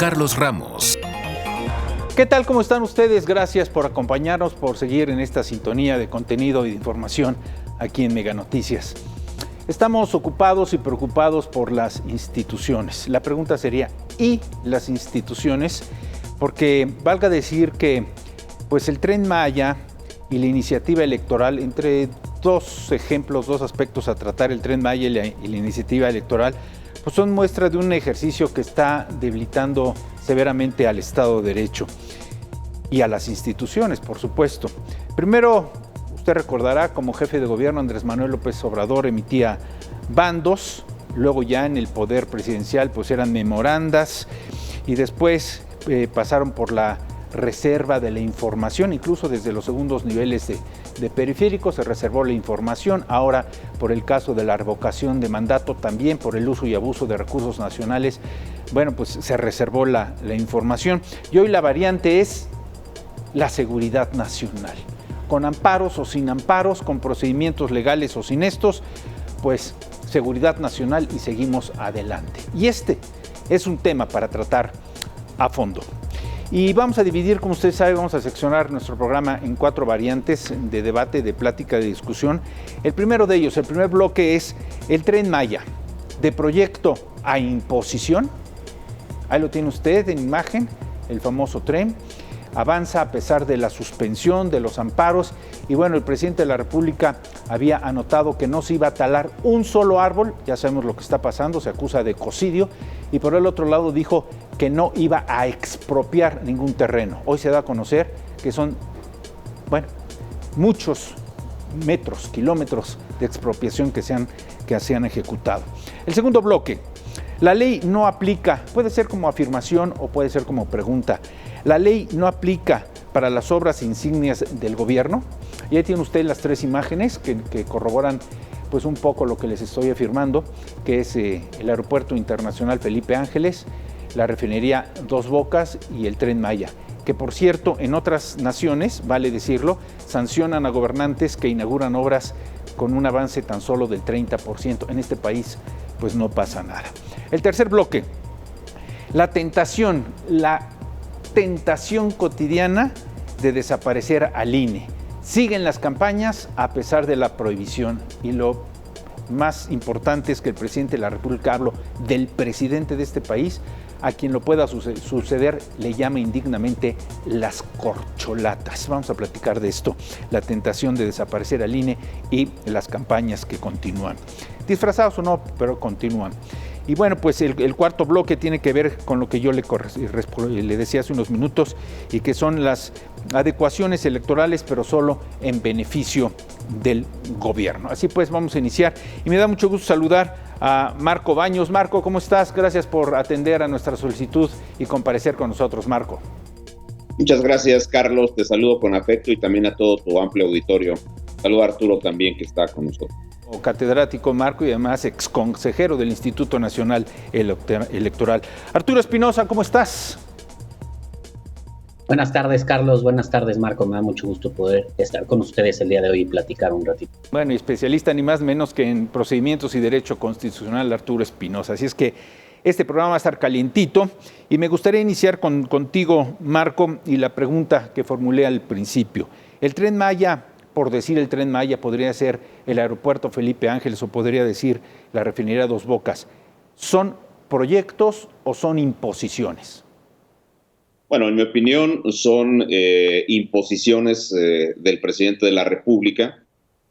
Carlos Ramos. ¿Qué tal? ¿Cómo están ustedes? Gracias por acompañarnos, por seguir en esta sintonía de contenido y de información aquí en Mega Noticias. Estamos ocupados y preocupados por las instituciones. La pregunta sería, ¿y las instituciones? Porque valga decir que pues el Tren Maya y la iniciativa electoral, entre dos ejemplos, dos aspectos a tratar, el Tren Maya y la iniciativa electoral, pues son muestras de un ejercicio que está debilitando severamente al Estado de Derecho y a las instituciones, por supuesto. Primero, usted recordará, como jefe de gobierno, Andrés Manuel López Obrador emitía bandos, luego ya en el poder presidencial pues eran memorandas y después pasaron por la reserva de la información, incluso desde los segundos niveles de periférico se reservó la información. Ahora, por el caso de la revocación de mandato, también por el uso y abuso de recursos nacionales, bueno, pues se reservó la información. Y hoy la variante es la seguridad nacional. Con amparos o sin amparos, con procedimientos legales o sin estos, pues seguridad nacional y seguimos adelante. Y este es un tema para tratar a fondo. Y vamos a dividir, como usted sabe, vamos a seccionar nuestro programa en 4 variantes de debate, de plática, de discusión. El primero de ellos, el primer bloque es el Tren Maya, de proyecto a imposición. Ahí lo tiene usted en imagen, el famoso tren. Avanza a pesar de la suspensión, de los amparos. Y bueno, el presidente de la República había anotado que no se iba a talar un solo árbol. Ya sabemos lo que está pasando, se acusa de ecocidio. Y por el otro lado dijo que no iba a expropiar ningún terreno. Hoy se da a conocer que son, bueno, muchos metros, kilómetros de expropiación que se han ejecutado. El segundo bloque, la ley no aplica, puede ser como afirmación o puede ser como pregunta. La ley no aplica para las obras insignias del gobierno. Y ahí tiene usted las 3 imágenes que corroboran pues un poco lo que les estoy afirmando, que es el Aeropuerto Internacional Felipe Ángeles, la refinería Dos Bocas y el Tren Maya, que por cierto en otras naciones, vale decirlo, sancionan a gobernantes que inauguran obras con un avance tan solo del 30%. En este país pues no pasa nada. El tercer bloque, la tentación cotidiana de desaparecer al INE. Siguen las campañas a pesar de la prohibición y lo más importante es que el presidente de la República, hablo del presidente de este país, a quien lo pueda suceder le llama indignamente las corcholatas. Vamos a platicar de esto, la tentación de desaparecer al INE y las campañas que continúan. Disfrazados o no, pero continúan. Y bueno, pues el cuarto bloque tiene que ver con lo que yo le decía hace unos minutos y que son las adecuaciones electorales, pero solo en beneficio del gobierno. Así pues, vamos a iniciar y me da mucho gusto saludar a Marco Baños. Marco, ¿cómo estás? Gracias por atender a nuestra solicitud y comparecer con nosotros, Marco. Muchas gracias, Carlos. Te saludo con afecto y también a todo tu amplio auditorio. Saludo a Arturo también, que está con nosotros. Catedrático Marco y además exconsejero del Instituto Nacional Electoral. Arturo Espinosa, ¿cómo estás? Buenas tardes, Carlos. Buenas tardes, Marco. Me da mucho gusto poder estar con ustedes el día de hoy y platicar un ratito. Bueno, y especialista ni más menos que en procedimientos y derecho constitucional, Arturo Espinosa. Así es que este programa va a estar calientito y me gustaría iniciar contigo, Marco, y la pregunta que formulé al principio. El Tren Maya, por decir el Tren Maya, podría ser el Aeropuerto Felipe Ángeles o podría decir la refinería Dos Bocas. ¿Son proyectos o son imposiciones? Bueno, en mi opinión son imposiciones del presidente de la República.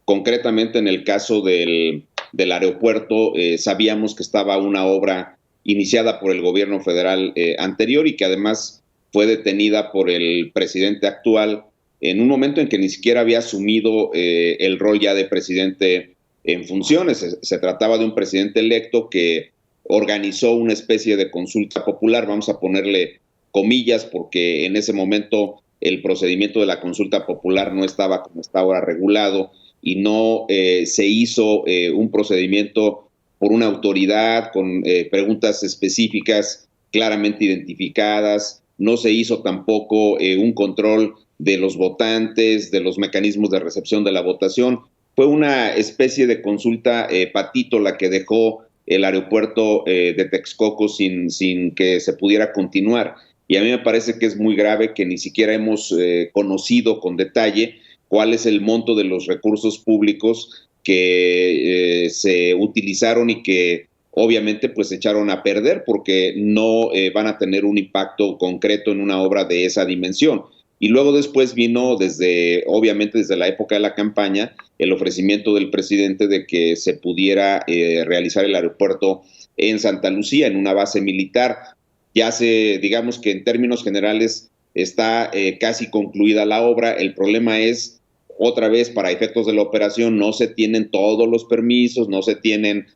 Concretamente en el caso del aeropuerto, sabíamos que estaba una obra iniciada por el gobierno federal anterior y que además fue detenida por el presidente actual en un momento en que ni siquiera había asumido el rol ya de presidente en funciones. Se trataba de un presidente electo que organizó una especie de consulta popular, vamos a ponerle comillas, porque en ese momento el procedimiento de la consulta popular no estaba como está ahora regulado y no se hizo un procedimiento por una autoridad con preguntas específicas claramente identificadas, no se hizo tampoco un control de los votantes, de los mecanismos de recepción de la votación. Fue una especie de consulta patito la que dejó el aeropuerto de Texcoco sin que se pudiera continuar. Y a mí me parece que es muy grave que ni siquiera hemos conocido con detalle cuál es el monto de los recursos públicos que se utilizaron y que obviamente pues se echaron a perder porque no van a tener un impacto concreto en una obra de esa dimensión. Y luego después vino obviamente desde la época de la campaña, el ofrecimiento del presidente de que se pudiera realizar el aeropuerto en Santa Lucía, en una base militar. Ya digamos que en términos generales está casi concluida la obra. El problema es, otra vez, para efectos de la operación, no se tienen todos los permisos, no se tienen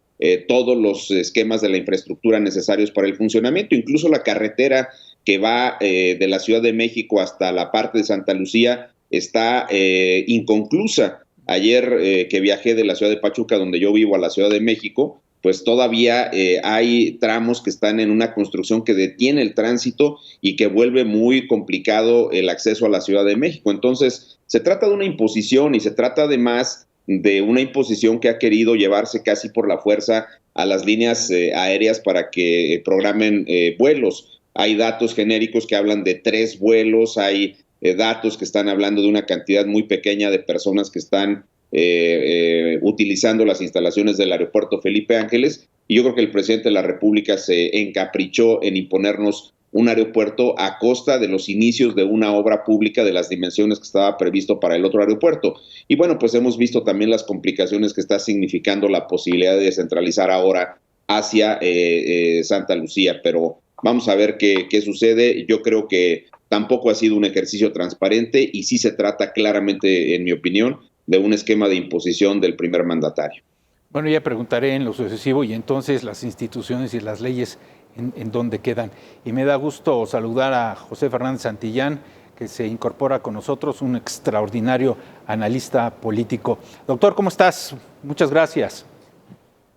todos los esquemas de la infraestructura necesarios para el funcionamiento. Incluso la carretera que va de la Ciudad de México hasta la parte de Santa Lucía está inconclusa. Ayer que viajé de la Ciudad de Pachuca, donde yo vivo, a la Ciudad de México, pues todavía hay tramos que están en una construcción que detiene el tránsito y que vuelve muy complicado el acceso a la Ciudad de México. Entonces, se trata de una imposición y se trata además de una imposición que ha querido llevarse casi por la fuerza a las líneas aéreas para que programen vuelos. Hay datos genéricos que hablan de 3 vuelos, hay datos que están hablando de una cantidad muy pequeña de personas que están utilizando las instalaciones del aeropuerto Felipe Ángeles, y yo creo que el presidente de la República se encaprichó en imponernos un aeropuerto a costa de los inicios de una obra pública de las dimensiones que estaba previsto para el otro aeropuerto. Y bueno, pues hemos visto también las complicaciones que está significando la posibilidad de descentralizar ahora hacia Santa Lucía, pero vamos a ver qué sucede. Yo creo que tampoco ha sido un ejercicio transparente y sí se trata claramente, en mi opinión, de un esquema de imposición del primer mandatario. Bueno, ya preguntaré en lo sucesivo y entonces las instituciones y las leyes en dónde quedan. Y me da gusto saludar a José Fernández Santillán, que se incorpora con nosotros, un extraordinario analista político. Doctor, ¿cómo estás? Muchas gracias.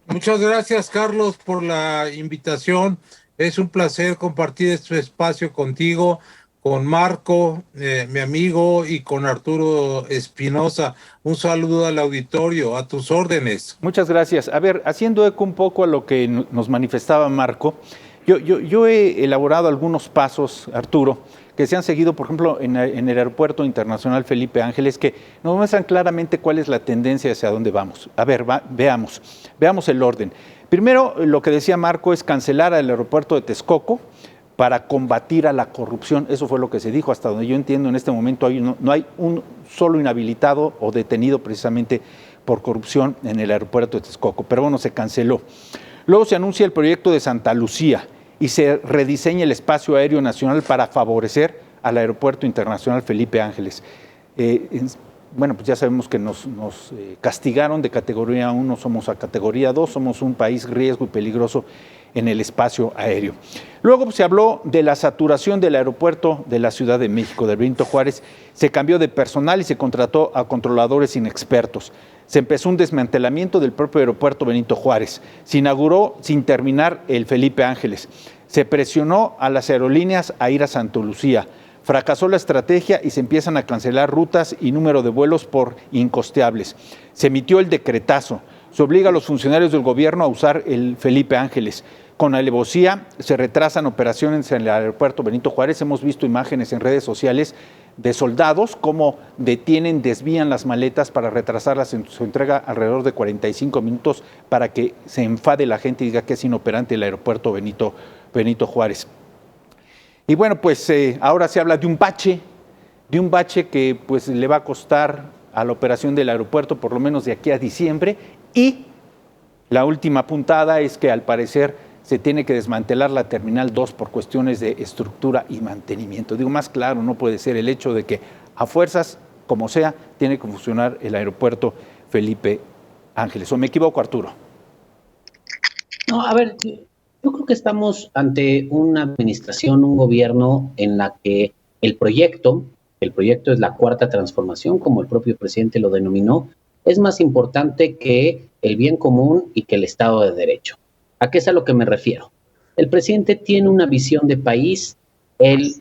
Muchas gracias, Carlos, por la invitación. Es un placer compartir este espacio contigo, con Marco, mi amigo, y con Arturo Espinosa. Un saludo al auditorio, a tus órdenes. Muchas gracias. A ver, haciendo eco un poco a lo que nos manifestaba Marco, yo he elaborado algunos pasos, Arturo, que se han seguido, por ejemplo, en el Aeropuerto Internacional Felipe Ángeles, que nos muestran claramente cuál es la tendencia hacia dónde vamos. A ver, veamos el orden. Primero, lo que decía Marco es cancelar el aeropuerto de Texcoco para combatir a la corrupción. Eso fue lo que se dijo. Hasta donde yo entiendo, en este momento no hay un solo inhabilitado o detenido precisamente por corrupción en el aeropuerto de Texcoco. Pero bueno, se canceló. Luego se anuncia el proyecto de Santa Lucía y se rediseña el espacio aéreo nacional para favorecer al Aeropuerto Internacional Felipe Ángeles. Bueno, pues ya sabemos que nos castigaron de categoría 1, somos a categoría 2, somos un país riesgo y peligroso en el espacio aéreo. Luego pues, se habló de la saturación del aeropuerto de la Ciudad de México, de Benito Juárez. Se cambió de personal y se contrató a controladores inexpertos. Se empezó un desmantelamiento del propio aeropuerto Benito Juárez. Se inauguró sin terminar el Felipe Ángeles. Se presionó a las aerolíneas a ir a Santa Lucía. Fracasó la estrategia y se empiezan a cancelar rutas y número de vuelos por incosteables. Se emitió el decretazo. Se obliga a los funcionarios del gobierno a usar el Felipe Ángeles. Con alevosía se retrasan operaciones en el aeropuerto Benito Juárez. Hemos visto imágenes en redes sociales de soldados cómo desvían las maletas para retrasarlas en su entrega alrededor de 45 minutos para que se enfade la gente y diga que es inoperante el aeropuerto Benito Juárez. Y bueno, pues ahora se habla de un bache que pues le va a costar a la operación del aeropuerto por lo menos de aquí a diciembre, y la última puntada es que al parecer se tiene que desmantelar la Terminal 2 por cuestiones de estructura y mantenimiento. Digo, más claro no puede ser el hecho de que a fuerzas, como sea, tiene que funcionar el aeropuerto Felipe Ángeles. ¿O me equivoco, Arturo? No, a ver, yo creo que estamos ante una administración, un gobierno en la que el proyecto es la cuarta transformación, como el propio presidente lo denominó, es más importante que el bien común y que el Estado de Derecho. ¿A qué es a lo que me refiero? El presidente tiene una visión de país, él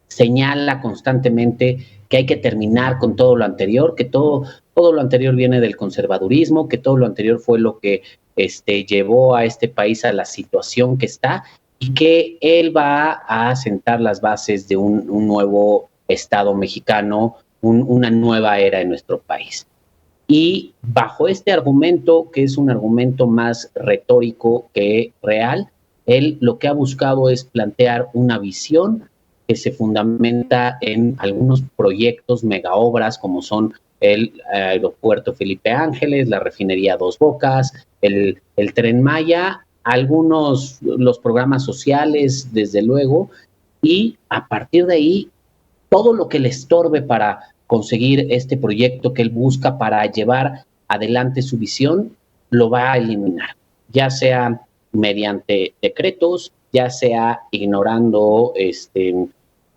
señala constantemente que hay que terminar con todo lo anterior, que todo todo lo anterior viene del conservadurismo, que todo lo anterior fue lo que llevó a este país a la situación que está, y que él va a sentar las bases de un nuevo Estado mexicano, una nueva era en nuestro país. Y bajo este argumento, que es un argumento más retórico que real, él lo que ha buscado es plantear una visión que se fundamenta en algunos proyectos, megaobras, como son el aeropuerto Felipe Ángeles, la refinería Dos Bocas, el Tren Maya, los programas sociales, desde luego, y a partir de ahí, todo lo que le estorbe para conseguir este proyecto que él busca para llevar adelante su visión, lo va a eliminar, ya sea mediante decretos, ya sea ignorando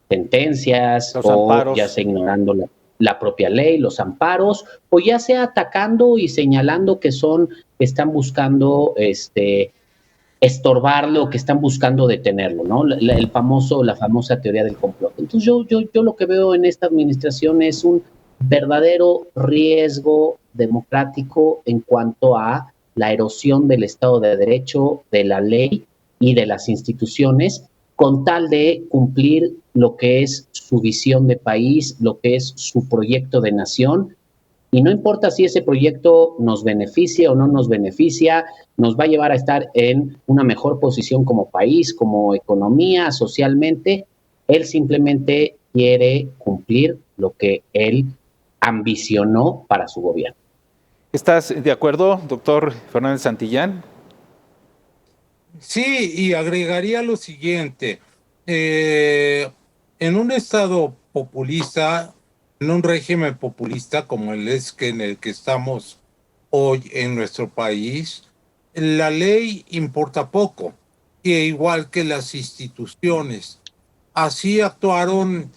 sentencias, Los o amparos. ya sea ignorando la propia ley, los amparos, o ya sea atacando y señalando que están buscando estorbarlo, que están buscando detenerlo, ¿no? La famosa teoría del complot. Entonces yo lo que veo en esta administración es un verdadero riesgo democrático en cuanto a la erosión del Estado de Derecho, de la ley y de las instituciones, con tal de cumplir lo que es su visión de país, lo que es su proyecto de nación. Y no importa si ese proyecto nos beneficia o no nos beneficia, nos va a llevar a estar en una mejor posición como país, como economía, socialmente. Él simplemente quiere cumplir lo que él ambicionó para su gobierno. ¿Estás de acuerdo, doctor Fernández Santillán? Sí, y agregaría lo siguiente. En un estado populista, en un régimen populista como en el que estamos hoy en nuestro país, la ley importa poco, igual que las instituciones. Así actuaron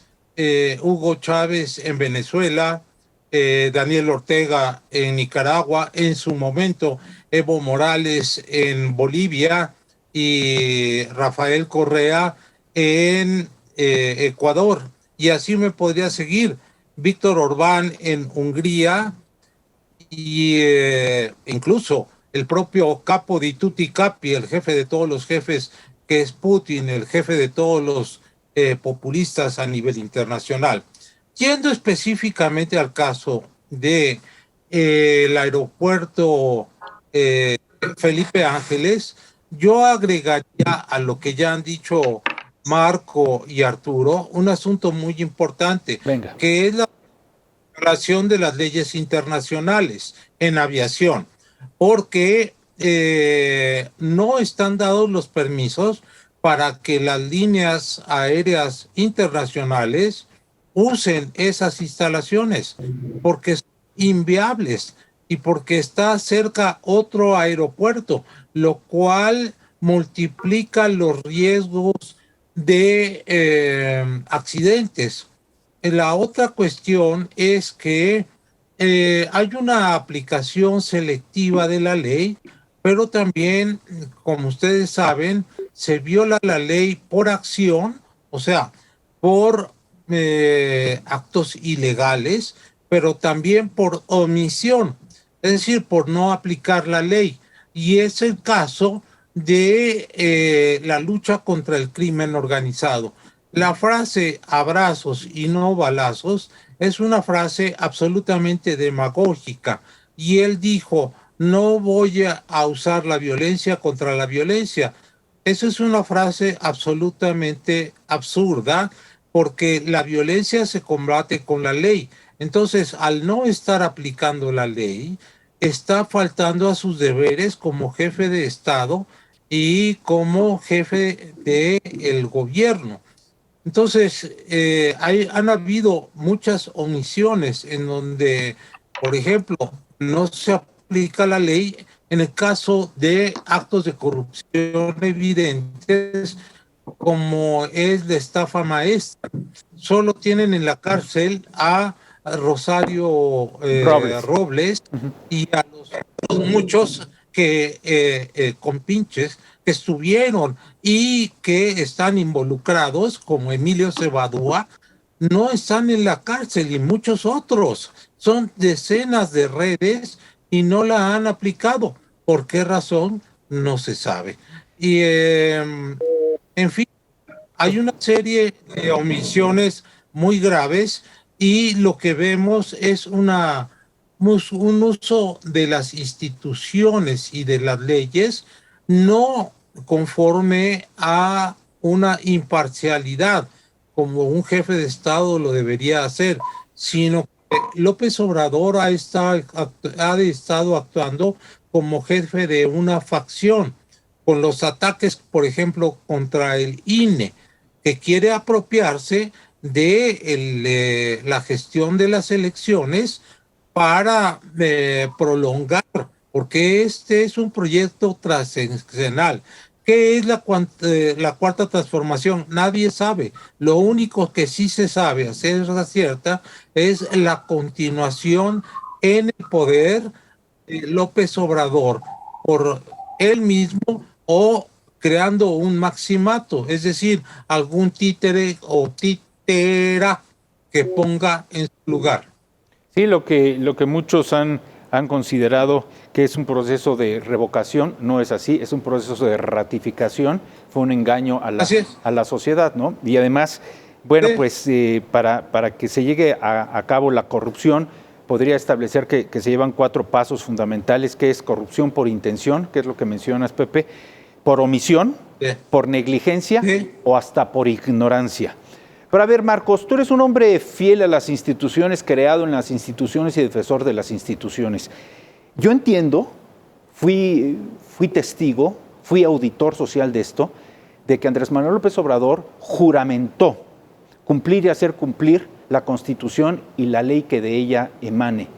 Hugo Chávez en Venezuela, Daniel Ortega en Nicaragua, en su momento Evo Morales en Bolivia y Rafael Correa en Ecuador. Y así me podría seguir. Víctor Orbán en Hungría y incluso el propio Capo di Tutti Capi, el jefe de todos los jefes, que es Putin, el jefe de todos los populistas a nivel internacional. Yendo específicamente al caso de el aeropuerto Felipe Ángeles, yo agregaría a lo que ya han dicho Marco y Arturo un asunto muy importante, Venga. que es la violación de las leyes internacionales en aviación, porque no están dados los permisos para que las líneas aéreas internacionales usen esas instalaciones, porque son inviables y porque está cerca otro aeropuerto, lo cual multiplica los riesgos de accidentes. La otra cuestión es que hay una aplicación selectiva de la ley, pero también, como ustedes saben, se viola la ley por acción, o sea, por actos ilegales, pero también por omisión, es decir, por no aplicar la ley. Y es el caso de la lucha contra el crimen organizado. La frase abrazos y no balazos es una frase absolutamente demagógica, y él dijo, no voy a usar la violencia contra la violencia. Eso es una frase absolutamente absurda, porque la violencia se combate con la ley. Entonces, al no estar aplicando la ley, está faltando a sus deberes como jefe de Estado y como jefe del gobierno. Entonces, han habido muchas omisiones en donde, por ejemplo, no se aplica la ley en el caso de actos de corrupción evidentes, como es la estafa maestra. Solo tienen en la cárcel a Rosario Robles y a los otros muchos que compinches que estuvieron y que están involucrados, como Emilio Cebadúa, no están en la cárcel, y muchos otros son decenas de redes y no la han aplicado. ¿Por qué razón? No se sabe. Y en fin, hay una serie de omisiones muy graves y lo que vemos es un uso de las instituciones y de las leyes no conforme a una imparcialidad, como un jefe de Estado lo debería hacer, sino que López Obrador ha estado actuando como jefe de una facción, con los ataques, por ejemplo, contra el INE, que quiere apropiarse de la gestión de las elecciones para prolongar, porque este es un proyecto trascendental. ¿Qué es la cuarta transformación? Nadie sabe. Lo único que sí se sabe, a ciencia cierta, es la continuación en el poder de López Obrador por él mismo o creando un maximato, es decir, algún títere o títera que ponga en su lugar. Sí, lo que muchos han considerado que es un proceso de revocación, no es así, es un proceso de ratificación, fue un engaño a la sociedad, ¿no? Y además, bueno, pues para que se llegue a cabo la corrupción, podría establecer que se llevan 4 pasos fundamentales, que es corrupción por intención, que es lo que mencionas, Pepe, por omisión, por negligencia o hasta por ignorancia. Pero a ver, Marcos, tú eres un hombre fiel a las instituciones, creado en las instituciones y defensor de las instituciones. Yo entiendo, fui testigo, fui auditor social de esto, de que Andrés Manuel López Obrador juramentó cumplir y hacer cumplir la Constitución y la ley que de ella emane.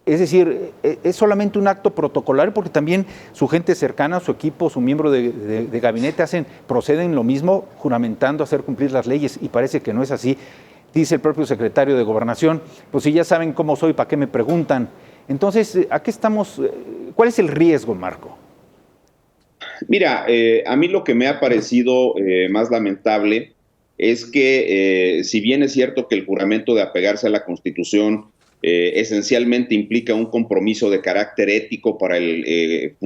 Es decir, es solamente un acto protocolario porque también su gente cercana, su equipo, su miembro de gabinete proceden lo mismo, juramentando hacer cumplir las leyes, y parece que no es así. Dice el propio secretario de Gobernación, pues si ya saben cómo soy, ¿para qué me preguntan? Entonces, ¿a qué estamos? ¿Cuál es el riesgo, Marco? Mira, a mí lo que me ha parecido más lamentable es que si bien es cierto que el juramento de apegarse a la Constitución esencialmente implica un compromiso de carácter ético para el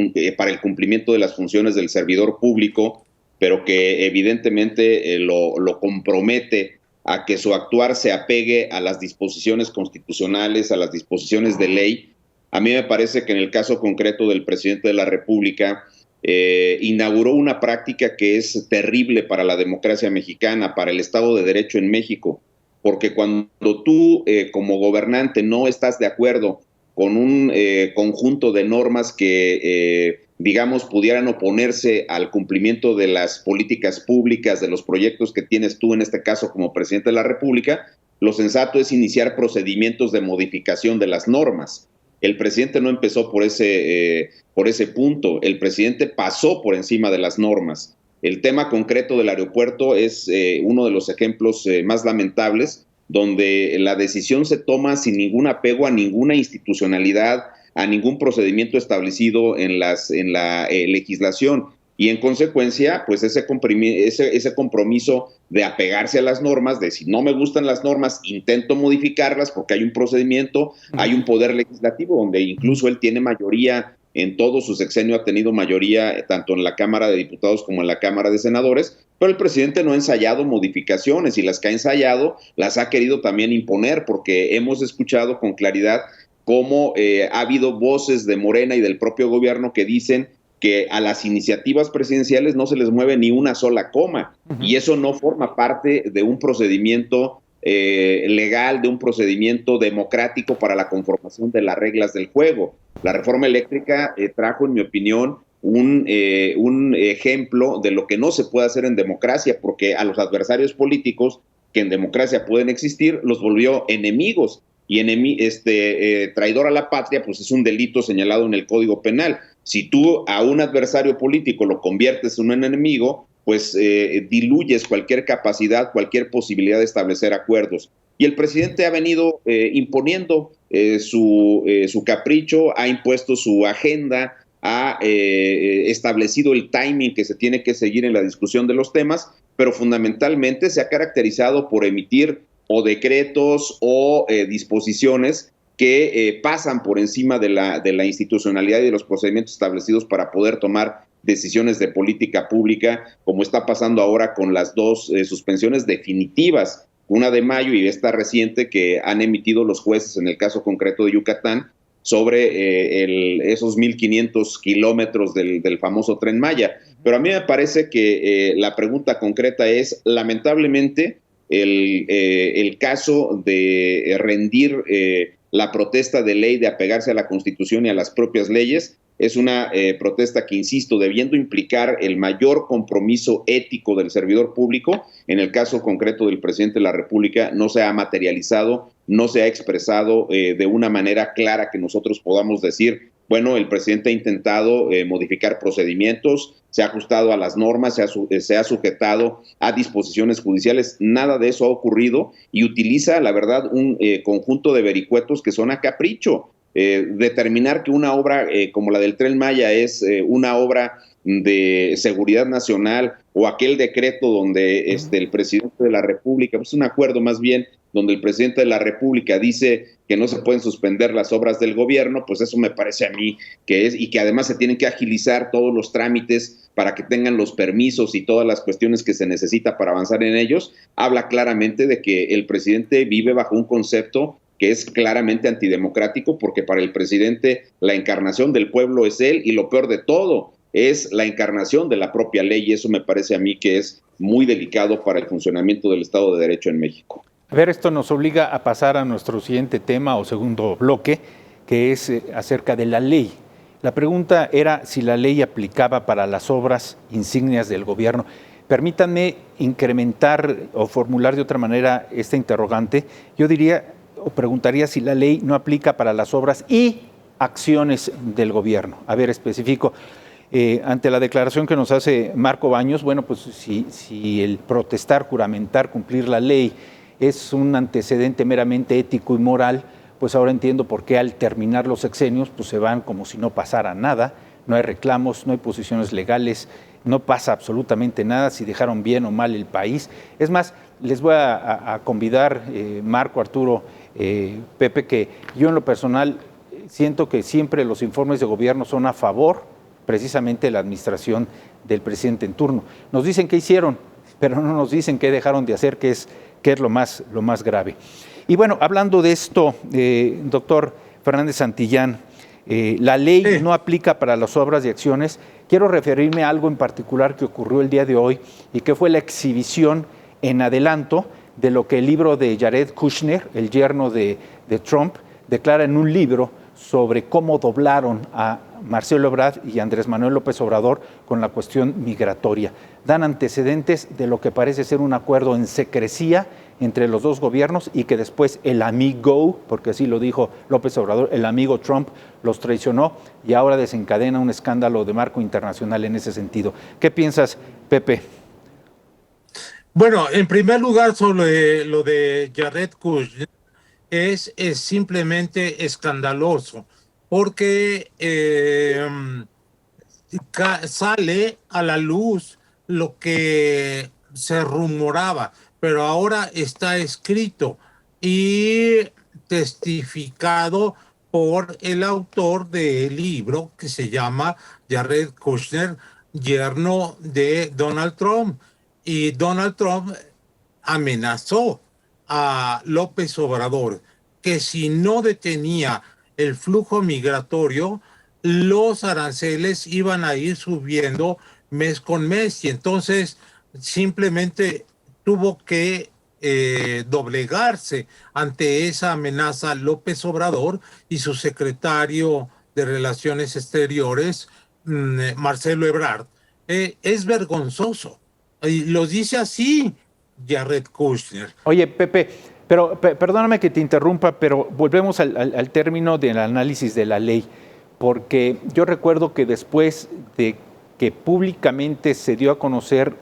cumplimiento de las funciones del servidor público, pero que evidentemente lo compromete a que su actuar se apegue a las disposiciones constitucionales, a las disposiciones de ley. A mí me parece que en el caso concreto del presidente de la República, inauguró una práctica que es terrible para la democracia mexicana, para el Estado de Derecho en México, porque cuando tú como gobernante no estás de acuerdo con un conjunto de normas que, digamos, pudieran oponerse al cumplimiento de las políticas públicas, de los proyectos que tienes tú en este caso como presidente de la República, lo sensato es iniciar procedimientos de modificación de las normas. El presidente no empezó por ese punto, el presidente pasó por encima de las normas. El tema concreto del aeropuerto es uno de los ejemplos más lamentables, donde la decisión se toma sin ningún apego a ninguna institucionalidad, a ningún procedimiento establecido en la legislación. Y en consecuencia, pues ese compromiso de apegarse a las normas, de si no me gustan las normas, intento modificarlas porque hay un procedimiento, hay un poder legislativo donde incluso él tiene mayoría. En todo su sexenio ha tenido mayoría tanto en la Cámara de Diputados como en la Cámara de Senadores, pero el presidente no ha ensayado modificaciones y las que ha ensayado las ha querido también imponer, porque hemos escuchado con claridad cómo ha habido voces de Morena y del propio gobierno que dicen que a las iniciativas presidenciales no se les mueve ni una sola coma, y eso no forma parte de un procedimiento legal, de un procedimiento democrático para la conformación de las reglas del juego. La reforma eléctrica trajo, en mi opinión, un ejemplo de lo que no se puede hacer en democracia, porque a los adversarios políticos que en democracia pueden existir, los volvió enemigos, y traidor a la patria, pues es un delito señalado en el Código Penal. Si tú a un adversario político lo conviertes en un enemigo, pues diluyes cualquier capacidad, cualquier posibilidad de establecer acuerdos. Y el presidente ha venido imponiendo su capricho, ha impuesto su agenda, ha establecido el timing que se tiene que seguir en la discusión de los temas, pero fundamentalmente se ha caracterizado por emitir o decretos o disposiciones que pasan por encima de la institucionalidad y de los procedimientos establecidos para poder tomar decisiones de política pública, como está pasando ahora con las dos suspensiones definitivas, una de mayo y esta reciente que han emitido los jueces en el caso concreto de Yucatán sobre esos 1.500 kilómetros del famoso Tren Maya. Pero a mí me parece que la pregunta concreta es, lamentablemente, el caso de rendir la protesta de ley de apegarse a la Constitución y a las propias leyes es una protesta que, insisto, debiendo implicar el mayor compromiso ético del servidor público, en el caso concreto del presidente de la República, no se ha materializado, no se ha expresado de una manera clara que nosotros podamos decir, bueno, el presidente ha intentado modificar procedimientos, se ha ajustado a las normas, se ha sujetado a disposiciones judiciales, nada de eso ha ocurrido y utiliza, la verdad, un conjunto de vericuetos que son a capricho. Determinar que una obra como la del Tren Maya es una obra de seguridad nacional o aquel decreto donde el presidente de la República, pues un acuerdo más bien, donde el presidente de la República dice que no se pueden suspender las obras del gobierno, pues eso me parece a mí que es, y que además se tienen que agilizar todos los trámites para que tengan los permisos y todas las cuestiones que se necesita para avanzar en ellos, habla claramente de que el presidente vive bajo un concepto que es claramente antidemocrático, porque para el presidente la encarnación del pueblo es él, y lo peor de todo es la encarnación de la propia ley, y eso me parece a mí que es muy delicado para el funcionamiento del Estado de Derecho en México. A ver, esto nos obliga a pasar a nuestro siguiente tema o segundo bloque, que es acerca de la ley. La pregunta era si la ley aplicaba para las obras insignias del gobierno. Permítanme incrementar o formular de otra manera esta interrogante. Yo diría o preguntaría si la ley no aplica para las obras y acciones del gobierno. A ver, especifico. Ante la declaración que nos hace Marco Baños, bueno, pues si el protestar, juramentar, cumplir la ley es un antecedente meramente ético y moral, pues ahora entiendo por qué al terminar los sexenios pues se van como si no pasara nada, no hay reclamos, no hay posiciones legales, no pasa absolutamente nada si dejaron bien o mal el país. Es más, les voy a convidar, Marco, Arturo, Pepe, que yo en lo personal siento que siempre los informes de gobierno son a favor precisamente de la administración del presidente en turno. Nos dicen qué hicieron, pero no nos dicen qué dejaron de hacer, que es lo más grave. Y bueno, hablando de esto, doctor Fernández Santillán, la ley no aplica para las obras y acciones. Quiero referirme a algo en particular que ocurrió el día de hoy y que fue la exhibición en adelanto de lo que el libro de Jared Kushner, el yerno de Trump, declara en un libro sobre cómo doblaron a Marcelo Ebrard y Andrés Manuel López Obrador con la cuestión migratoria. Dan antecedentes de lo que parece ser un acuerdo en secrecía entre los dos gobiernos y que después el amigo, porque así lo dijo López Obrador, el amigo Trump los traicionó y ahora desencadena un escándalo de marco internacional en ese sentido. ¿Qué piensas, Pepe? Bueno, en primer lugar, sobre lo de Jared Kushner, es simplemente escandaloso, porque sale a la luz lo que se rumoraba, pero ahora está escrito y testificado por el autor del libro que se llama Jared Kushner, yerno de Donald Trump. Y Donald Trump amenazó a López Obrador que si no detenía el flujo migratorio, los aranceles iban a ir subiendo mes con mes, y entonces simplemente tuvo que doblegarse ante esa amenaza López Obrador y su secretario de Relaciones Exteriores, Marcelo Ebrard. Es vergonzoso. Y lo dice así Jared Kushner. Oye, Pepe, pero perdóname que te interrumpa, pero volvemos al término del análisis de la ley, porque yo recuerdo que después de que públicamente se dio a conocer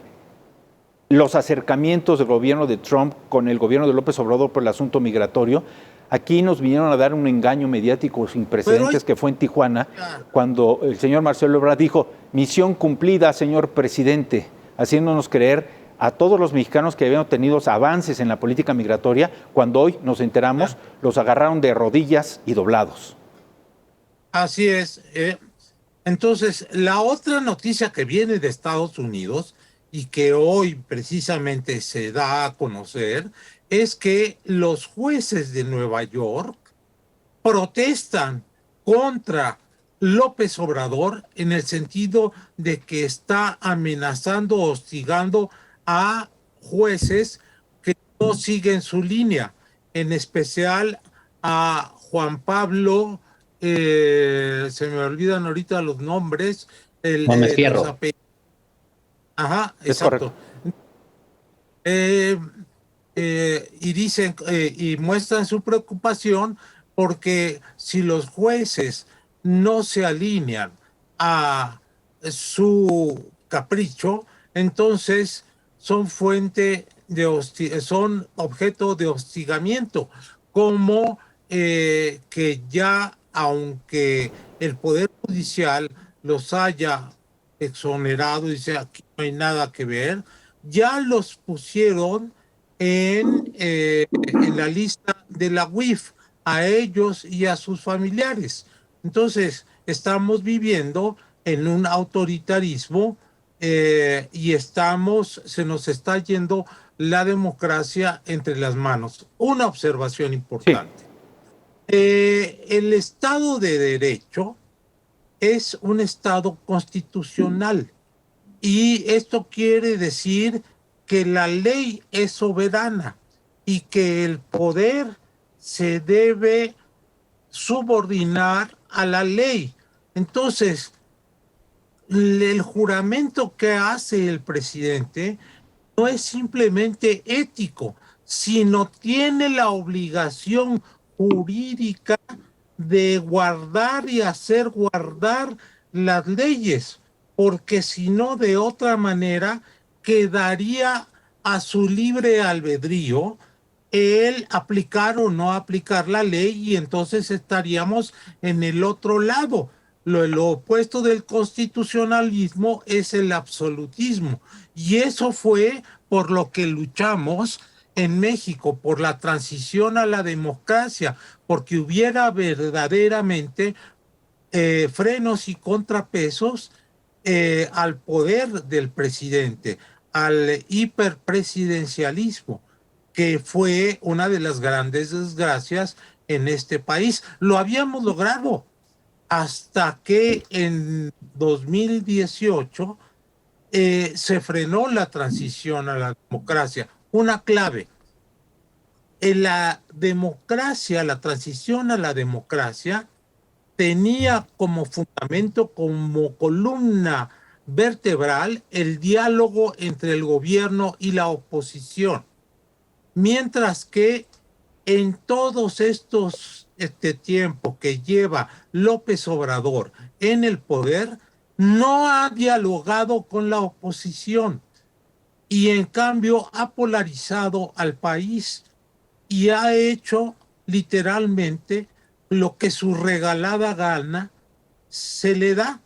los acercamientos del gobierno de Trump con el gobierno de López Obrador por el asunto migratorio, aquí nos vinieron a dar un engaño mediático sin precedentes que fue en Tijuana, cuando el señor Marcelo Ebrard dijo, misión cumplida, señor presidente, haciéndonos creer a todos los mexicanos que habían tenido avances en la política migratoria, cuando hoy nos enteramos, los agarraron de rodillas y doblados. Así es. Entonces, la otra noticia que viene de Estados Unidos y que hoy precisamente se da a conocer es que los jueces de Nueva York protestan contra López Obrador en el sentido de que está amenazando, hostigando a jueces que no siguen su línea, en especial a Juan Pablo, se me olvidan ahorita los nombres, Gómez Fierro. Ajá, es exacto. Y dicen y muestran su preocupación porque si los jueces no se alinean a su capricho, entonces son son objeto de hostigamiento, como que ya, aunque el Poder Judicial los haya exonerado y dice aquí no hay nada que ver, ya los pusieron en la lista de la UIF, a ellos y a sus familiares. Entonces, estamos viviendo en un autoritarismo y se nos está yendo la democracia entre las manos. Una observación importante. Sí. El Estado de Derecho es un Estado constitucional y esto quiere decir que la ley es soberana y que el poder se debe subordinar a la ley. Entonces, el juramento que hace el presidente no es simplemente ético, sino tiene la obligación jurídica de guardar y hacer guardar las leyes, porque si no, de otra manera, quedaría a su libre albedrío el aplicar o no aplicar la ley, y entonces estaríamos en el otro lado. Lo opuesto del constitucionalismo es el absolutismo, y eso fue por lo que luchamos en México, por la transición a la democracia, porque hubiera verdaderamente frenos y contrapesos al poder del presidente, al hiperpresidencialismo, que fue una de las grandes desgracias en este país. Lo habíamos logrado hasta que en 2018 se frenó la transición a la democracia. Una clave: en la democracia, la transición a la democracia tenía como fundamento, como columna vertebral, el diálogo entre el gobierno y la oposición. Mientras que en todos este tiempo que lleva López Obrador en el poder, no ha dialogado con la oposición y en cambio ha polarizado al país y ha hecho literalmente lo que su regalada gana se le da.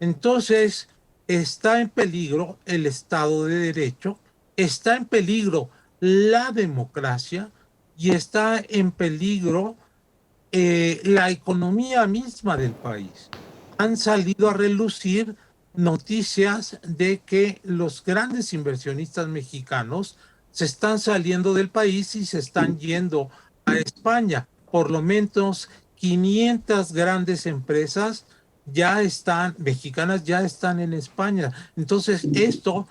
Entonces está en peligro el Estado de Derecho, está en peligro la democracia y está en peligro la economía misma del país. Han salido a relucir noticias de que los grandes inversionistas mexicanos se están saliendo del país y se están yendo a España. Por lo menos 500 grandes empresas mexicanas ya están en España. Entonces, esto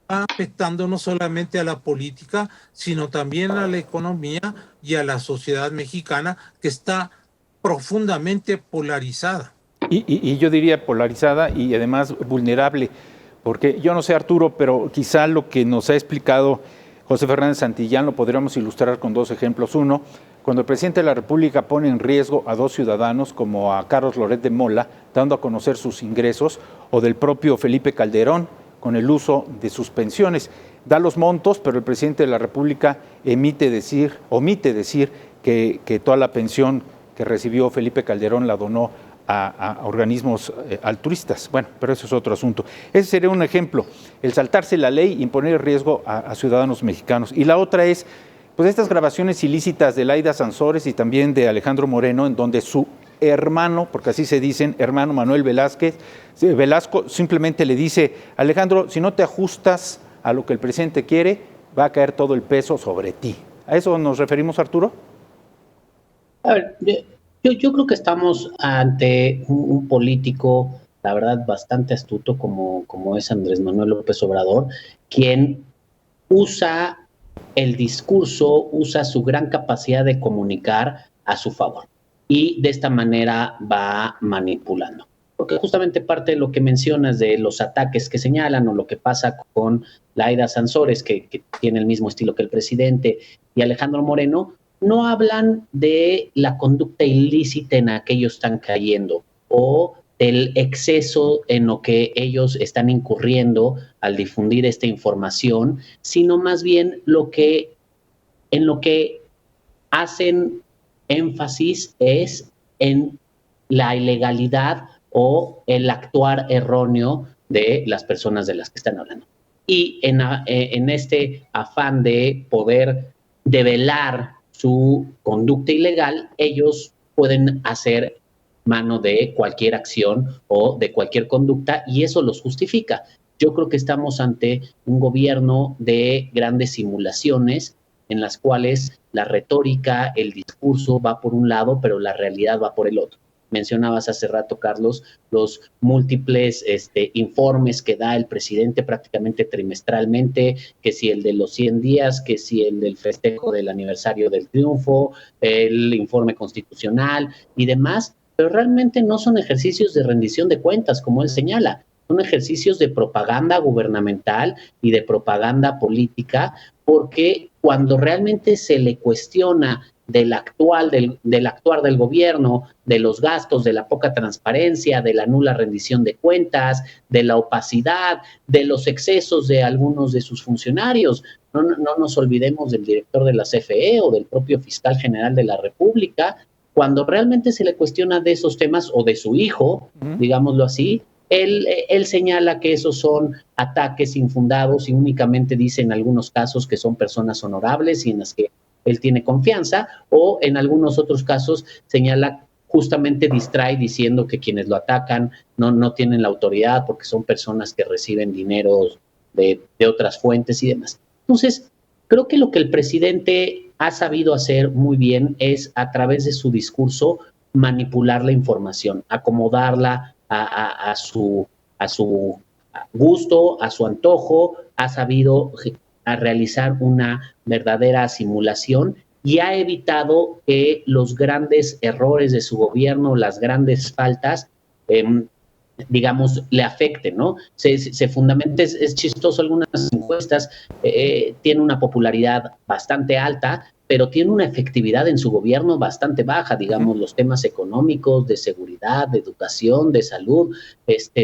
va afectando no solamente a la política, sino también a la economía y a la sociedad mexicana, que está profundamente polarizada. Y yo diría polarizada y además vulnerable, porque yo no sé, Arturo, pero quizá lo que nos ha explicado José Fernández Santillán lo podríamos ilustrar con dos ejemplos. Uno, cuando el presidente de la República pone en riesgo a dos ciudadanos, como a Carlos Loret de Mola, dando a conocer sus ingresos, o del propio Felipe Calderón, con el uso de sus pensiones. Da los montos, pero el presidente de la República omite decir que toda la pensión que recibió Felipe Calderón la donó a organismos altruistas. Bueno, pero eso es otro asunto. Ese sería un ejemplo, el saltarse la ley y imponer el riesgo a ciudadanos mexicanos. Y la otra es, pues, estas grabaciones ilícitas de Laida Sansores y también de Alejandro Moreno, en donde su hermano, porque así se dicen, hermano Manuel Velasco, simplemente le dice: Alejandro, si no te ajustas a lo que el presidente quiere, va a caer todo el peso sobre ti. ¿A eso nos referimos, Arturo? A ver, yo creo que estamos ante un político, la verdad, bastante astuto como es Andrés Manuel López Obrador, quien usa el discurso, usa su gran capacidad de comunicar a su favor y de esta manera va manipulando. Porque justamente parte de lo que mencionas de los ataques que señalan o lo que pasa con Laida Sansores, que tiene el mismo estilo que el presidente, y Alejandro Moreno, no hablan de la conducta ilícita en la que ellos están cayendo o del exceso en lo que ellos están incurriendo al difundir esta información, sino más bien en lo que hacen énfasis es en la ilegalidad o el actuar erróneo de las personas de las que están hablando. Y en este afán de poder develar su conducta ilegal, ellos pueden hacer mano de cualquier acción o de cualquier conducta y eso los justifica. Yo creo que estamos ante un gobierno de grandes simulaciones en las cuales la retórica, el discurso va por un lado, pero la realidad va por el otro. Mencionabas hace rato, Carlos, los múltiples informes que da el presidente prácticamente trimestralmente, que si el de los 100 días, que si el del festejo del aniversario del triunfo, el informe constitucional y demás, pero realmente no son ejercicios de rendición de cuentas, como él señala, son ejercicios de propaganda gubernamental y de propaganda política, porque cuando realmente se le cuestiona del actuar del gobierno, de los gastos, de la poca transparencia, de la nula rendición de cuentas, de la opacidad, de los excesos de algunos de sus funcionarios. No nos olvidemos del director de la CFE o del propio fiscal general de la República. Cuando realmente se le cuestiona de esos temas o de su hijo, digámoslo así, él señala que esos son ataques infundados y únicamente dice en algunos casos que son personas honorables y en las que él tiene confianza, o en algunos otros casos señala, justamente distrae diciendo que quienes lo atacan no tienen la autoridad porque son personas que reciben dinero de otras fuentes y demás. Entonces, creo que lo que el presidente ha sabido hacer muy bien es, a través de su discurso, manipular la información, acomodarla a su gusto, a su antojo, ha sabido a realizar una verdadera simulación y ha evitado que los grandes errores de su gobierno, las grandes faltas, digamos, le afecten, ¿no? Se fundamenta, es chistoso, algunas encuestas tiene una popularidad bastante alta, pero tiene una efectividad en su gobierno bastante baja, digamos, los temas económicos, de seguridad, de educación, de salud,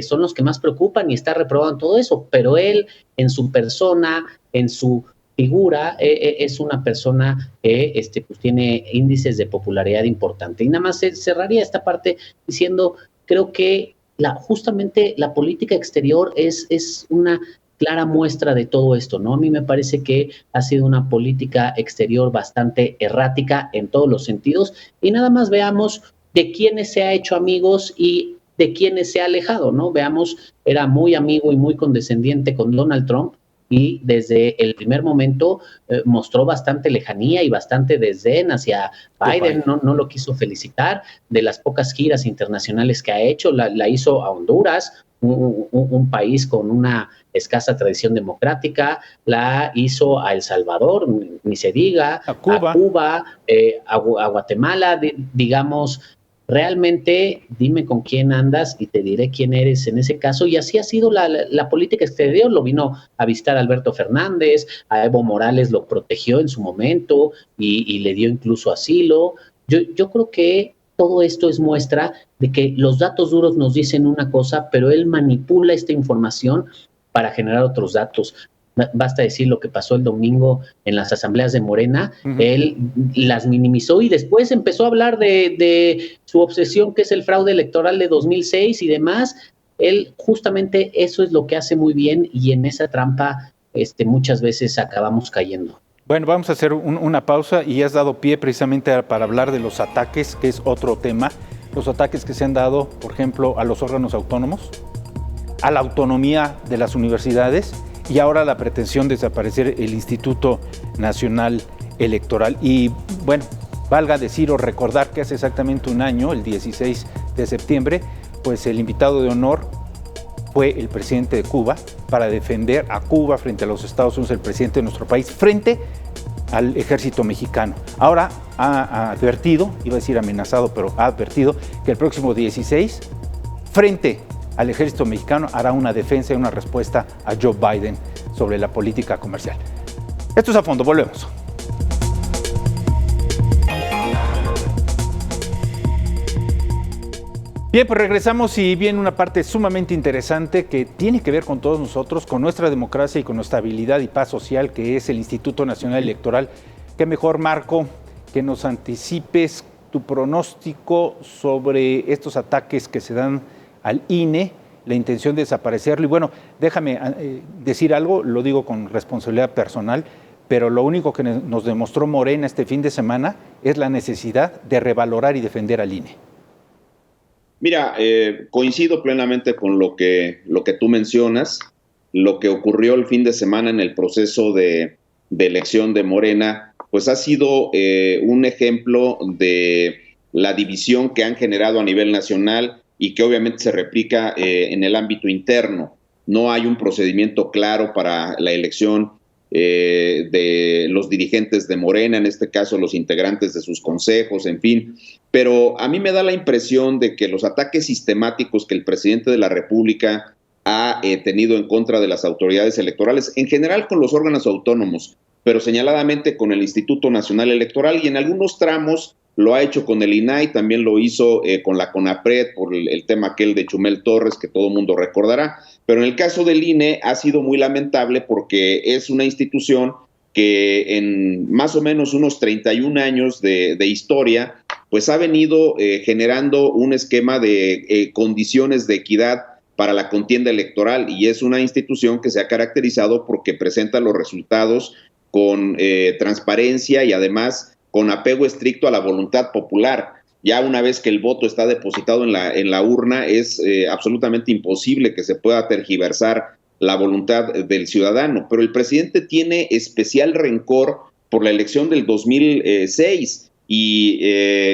son los que más preocupan y está reprobando todo eso, pero él, en su persona, en su figura, es una persona que pues tiene índices de popularidad importante. Y nada más cerraría esta parte diciendo, creo que justamente la política exterior es una clara muestra de todo esto, ¿no? A mí me parece que ha sido una política exterior bastante errática en todos los sentidos y nada más veamos de quiénes se ha hecho amigos y de quiénes se ha alejado, ¿no? Veamos, era muy amigo y muy condescendiente con Donald Trump y desde el primer momento mostró bastante lejanía y bastante desdén hacia Biden, no lo quiso felicitar, de las pocas giras internacionales que ha hecho, la hizo a Honduras, un país con una escasa tradición democrática, la hizo a El Salvador, ni se diga, a Cuba, a Guatemala, digamos. Realmente dime con quién andas y te diré quién eres en ese caso, y así ha sido la política exterior. Lo vino a visitar Alberto Fernández, a Evo Morales lo protegió en su momento y le dio incluso asilo. Yo creo que todo esto es muestra de que los datos duros nos dicen una cosa, pero él manipula esta información para generar otros datos. basta decir lo que pasó el domingo en las asambleas de Morena, él las minimizó y después empezó a hablar de su obsesión, que es el fraude electoral de 2006 y demás. Él justamente eso es lo que hace muy bien, y en esa trampa muchas veces acabamos cayendo. Bueno, vamos a hacer una pausa, y has dado pie precisamente para hablar de los ataques, que es otro tema. Los ataques que se han dado, por ejemplo, a los órganos autónomos, a la autonomía de las universidades, y ahora la pretensión de desaparecer el Instituto Nacional Electoral. Y bueno, valga decir o recordar que hace exactamente un año, el 16 de septiembre, pues el invitado de honor fue el presidente de Cuba para defender a Cuba frente a los Estados Unidos, el presidente de nuestro país, frente al ejército mexicano. Ahora ha advertido, iba a decir amenazado, pero ha advertido que el próximo 16, frente al ejército mexicano, hará una defensa y una respuesta a Joe Biden sobre la política comercial. Esto es A Fondo, volvemos. Bien, pues regresamos, y viene una parte sumamente interesante que tiene que ver con todos nosotros, con nuestra democracia y con nuestra estabilidad y paz social, que es el Instituto Nacional Electoral. Qué mejor, Marco, que nos anticipes tu pronóstico sobre estos ataques que se dan al INE, la intención de desaparecerlo. Y bueno, déjame decir algo, lo digo con responsabilidad personal, pero lo único que nos demostró Morena este fin de semana es la necesidad de revalorar y defender al INE. Mira, coincido plenamente con lo que tú mencionas. Lo que ocurrió el fin de semana en el proceso de elección de Morena, pues ha sido un ejemplo de la división que han generado a nivel nacional y que obviamente se replica en el ámbito interno. No hay un procedimiento claro para la elección de los dirigentes de Morena, en este caso los integrantes de sus consejos, en fin. Pero a mí me da la impresión de que los ataques sistemáticos que el presidente de la República ha tenido en contra de las autoridades electorales, en general con los órganos autónomos, pero señaladamente con el Instituto Nacional Electoral, y en algunos tramos lo ha hecho con el INAI, también lo hizo con la CONAPRED por el tema aquel de Chumel Torres, que todo el mundo recordará. Pero en el caso del INE ha sido muy lamentable, porque es una institución que en más o menos unos 31 años de historia, pues ha venido generando un esquema de condiciones de equidad para la contienda electoral, y es una institución que se ha caracterizado porque presenta los resultados con transparencia y además con apego estricto a la voluntad popular. Ya una vez que el voto está depositado en la urna, es absolutamente imposible que se pueda tergiversar la voluntad del ciudadano. Pero el presidente tiene especial rencor por la elección del 2006 y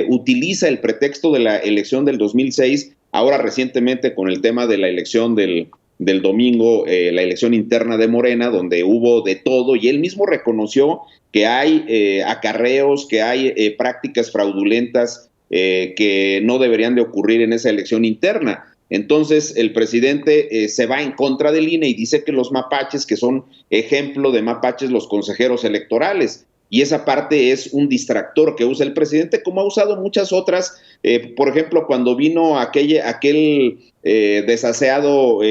utiliza el pretexto de la elección del 2006, ahora recientemente con el tema de la elección del domingo, la elección interna de Morena, donde hubo de todo, y él mismo reconoció que hay acarreos, que hay prácticas fraudulentas que no deberían de ocurrir en esa elección interna. Entonces el presidente se va en contra del INE y dice que los mapaches, que son ejemplo de mapaches los consejeros electorales, y esa parte es un distractor que usa el presidente, como ha usado muchas otras. Por ejemplo, cuando vino aquel desaseado